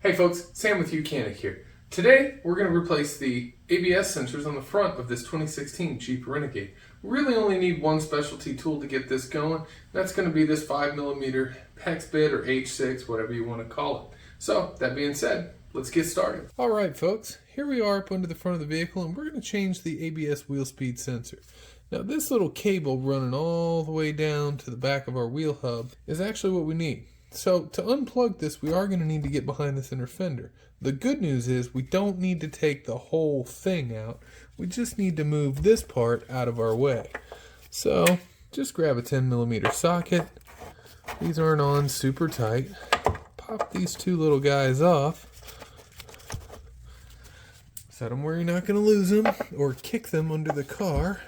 Hey folks, Sam with Mechanic here. Today we're going to replace the ABS sensors on the front of this 2016 Jeep Renegade. We really only need one specialty tool to get this going. That's going to be this 5mm hex bit or H6, whatever you want to call it. So that being said, let's get started. Alright folks, here we are up under the front of the vehicle and we're going to change the ABS wheel speed sensor. Now this little cable running all the way down to the back of our wheel hub is actually what we need. So to unplug this, we are going to need to get behind this inner fender. The good news is we don't need to take the whole thing out. We just need to move this part out of our way. So just grab a 10mm socket. These aren't on super tight. Pop these two little guys off. Set them where you're not going to lose them or kick them under the car,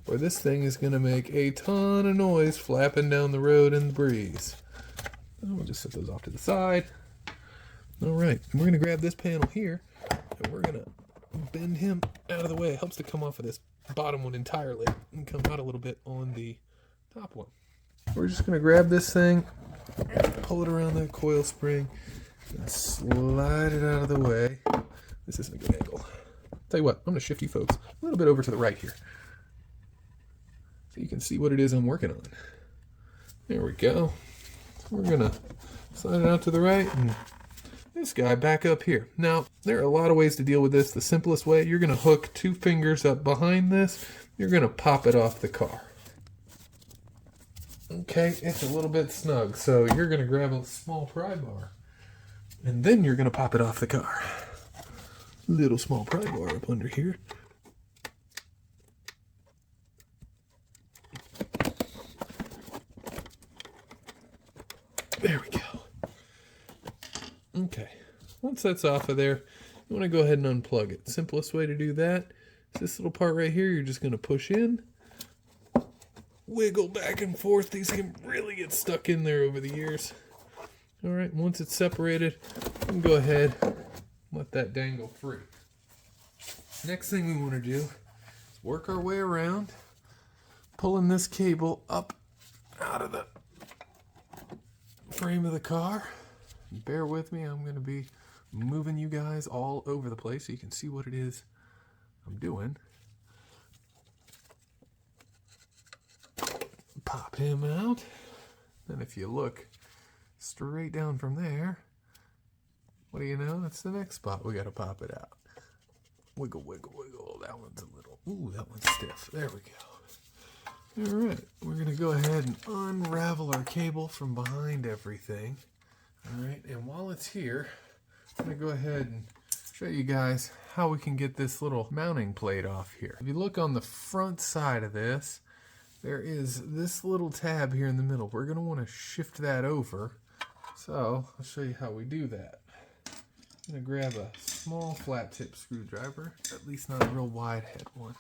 or this thing is going to make a ton of noise flapping down the road in the breeze. We'll just set those off to the side. Alright, we're going to grab this panel here and we're going to bend him out of the way. It helps to come off of this bottom one entirely and come out a little bit on the top one. We're just going to grab this thing, pull it around that coil spring, and slide it out of the way. This isn't a good angle. Tell you what, I'm going to shift you folks a little bit over to the right here so you can see what it is I'm working on. There we go. We're going to slide it out to the right and this guy back up here. Now, there are a lot of ways to deal with this. The simplest way, you're going to hook two fingers up behind this. You're going to pop it off the car. Okay, it's a little bit snug, so you're going to grab a small pry bar and then you're going to pop it off the car. Little small pry bar up under here. There we go. Okay, once that's off of there, you want to go ahead and unplug it. Simplest way to do that is this little part right here. You're just going to push in, wiggle back and forth. These can really get stuck in there over the years. All right, once it's separated, you can go ahead and let that dangle free. Next thing we want to do is work our way around, pulling this cable up out of the frame of the car. Bear with me, I'm going to be moving you guys all over the place so you can see what it is I'm doing. Pop him out. And if you look straight down from there, what do you know? That's the next spot we got to pop it out. Wiggle, wiggle, wiggle. That one's a little, ooh, that one's stiff. There we go. All right, we're going to go ahead and unravel our cable from behind everything. All right, and while it's here, I'm going to go ahead and show you guys how we can get this little mounting plate off here. If you look on the front side of this, there is this little tab here in the middle. We're going to want to shift that over. So I'll show you how we do that. I'm going to grab a small flat tip screwdriver, at least not a real wide head one.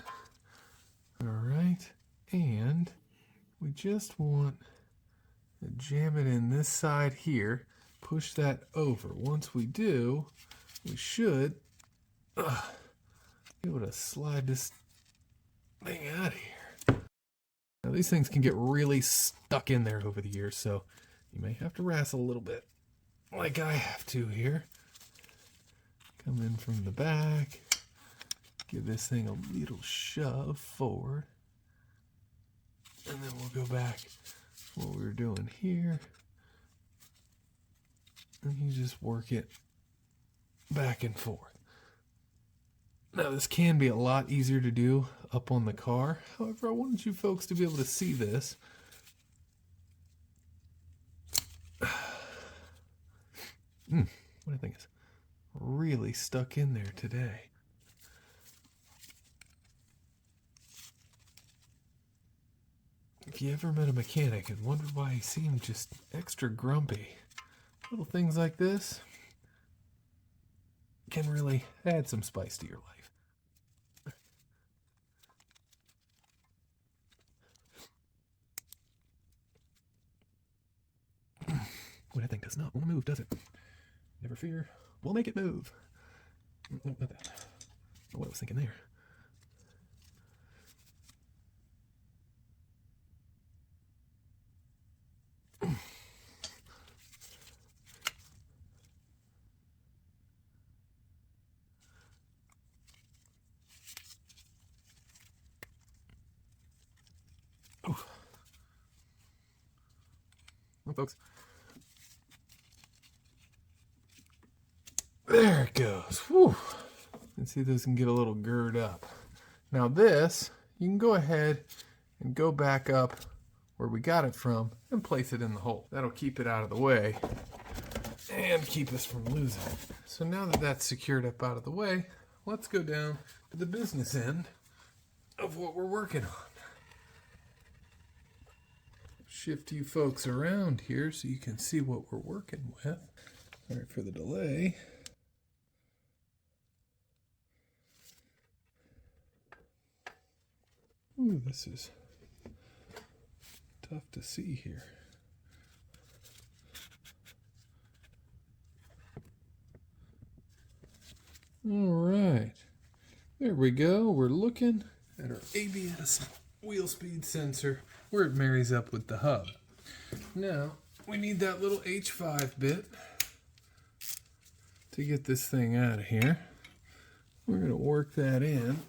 All right. And we just want to jam it in this side here, push that over. Once we do, we should be able to slide this thing out of here. Now these things can get really stuck in there over the years, so you may have to wrestle a little bit, like I have to here. Come in from the back, give this thing a little shove forward. And then we'll go back to what we were doing here. And you just work it back and forth. Now this can be a lot easier to do up on the car. However, I wanted you folks to be able to see this. What I think is really stuck in there today. If you ever met a mechanic and wondered why he seemed just extra grumpy, little things like this can really add some spice to your life. What I think does not want to move, does it? Never fear, we'll make it move. No, not that. What I was thinking there. folks. There it goes. Whew. And see, this can get a little gird up. Now this, you can go ahead and go back up where we got it from and place it in the hole. That'll keep it out of the way and keep us from losing it. So now that that's secured up out of the way, let's go down to the business end of what we're working on. Shift you folks around here so you can see what we're working with. Sorry for the delay. Ooh, this is tough to see here. All right, there we go. We're looking at our ABS wheel speed sensor where it marries up with the hub. Now, we need that little H5 bit to get this thing out of here. We're going to work that in.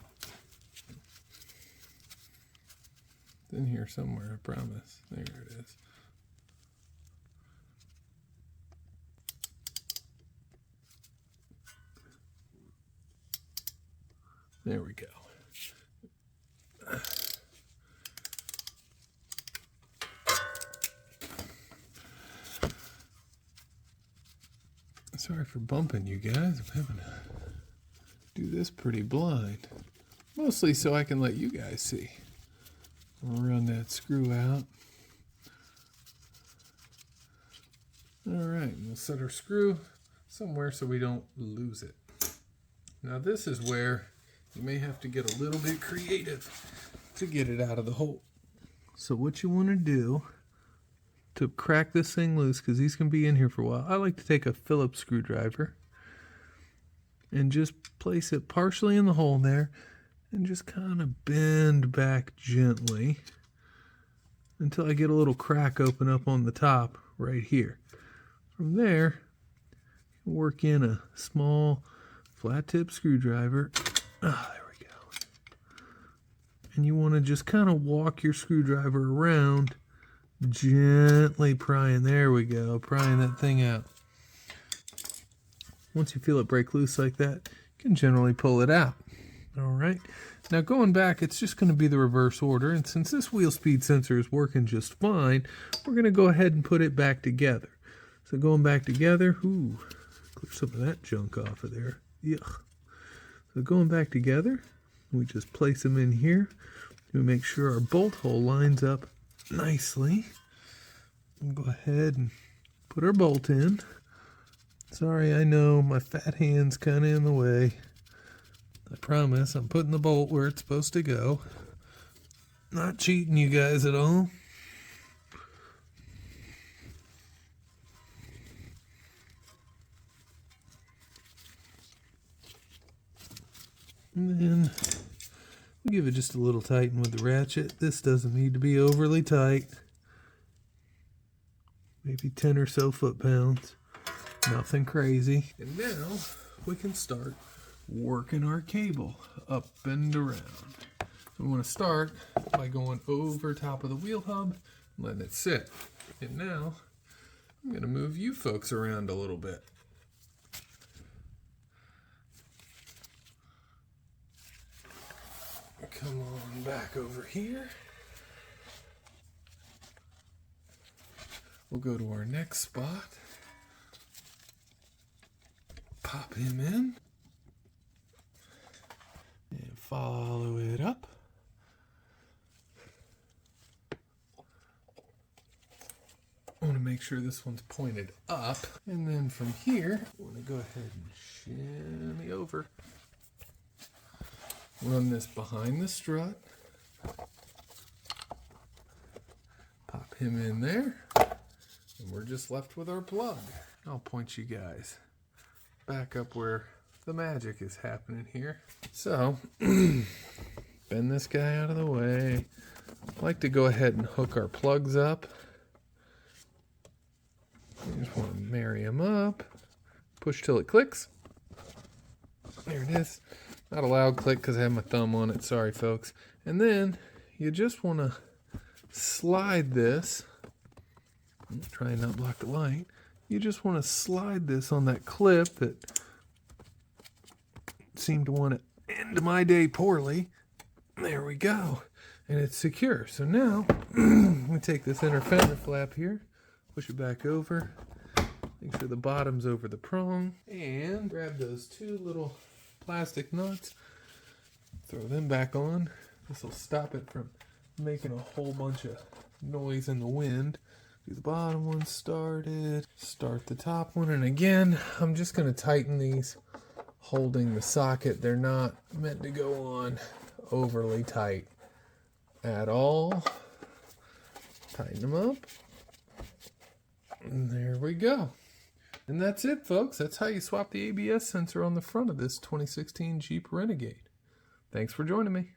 It's in here somewhere, I promise. There it is. There we go. Sorry for bumping you guys. I'm having to do this pretty blind. Mostly so I can let you guys see. We'll run that screw out. Alright, we'll set our screw somewhere so we don't lose it. Now this is where you may have to get a little bit creative to get it out of the hole. So what you want to do to crack this thing loose, because these can be in here for a while, I like to take a Phillips screwdriver and just place it partially in the hole there and just kind of bend back gently until I get a little crack open up on the top right here. From there, work in a small flat tip screwdriver. Ah, there we go. And you want to just kind of walk your screwdriver around, gently prying. There we go, prying that thing out. Once you feel it break loose like that, you can generally pull it out. All right. Now going back, it's just going to be the reverse order. And since this wheel speed sensor is working just fine, we're going to go ahead and put it back together. So going back together, ooh, clear some of that junk off of there. Yuck. So going back together, we just place them in here to make sure our bolt hole lines up nicely. We'll go ahead and put our bolt in. Sorry, I know my fat hand's kind of in the way. I promise I'm putting the bolt where it's supposed to go. Not cheating you guys at all. And then we'll give it just a little tighten with the ratchet. This doesn't need to be overly tight. Maybe 10 or so foot-pounds. Nothing crazy. And now we can start working our cable up and around. We want to start by going over top of the wheel hub, letting it sit. And now I'm going to move you folks around a little bit. Come on back over here. We'll go to our next spot. Pop him in. And follow it up. I want to make sure this one's pointed up. And then from here, I want to go ahead and shimmy over. Run this behind the strut. Pop him in there. And we're just left with our plug. I'll point you guys back up where the magic is happening here. So, bend this guy out of the way. I like to go ahead and hook our plugs up. You just want to marry them up. Push till it clicks. There it is. Not a loud click because I have my thumb on it. Sorry, folks. And then you just want to slide this Try and not block the light. You just want to slide this on that clip that seemed to want to end my day poorly. There we go. And it's secure. So now, we take this inner fender flap here, push it back over, make sure the bottom's over the prong, and grab those two little plastic nuts, throw them back on. This will stop it from making a whole bunch of noise in the wind. Do the bottom one started, start the top one, and again, I'm just going to tighten these holding the socket. They're not meant to go on overly tight at all. Tighten them up. And there we go. And that's it, folks. That's how you swap the ABS sensor on the front of this 2016 Jeep Renegade. Thanks for joining me.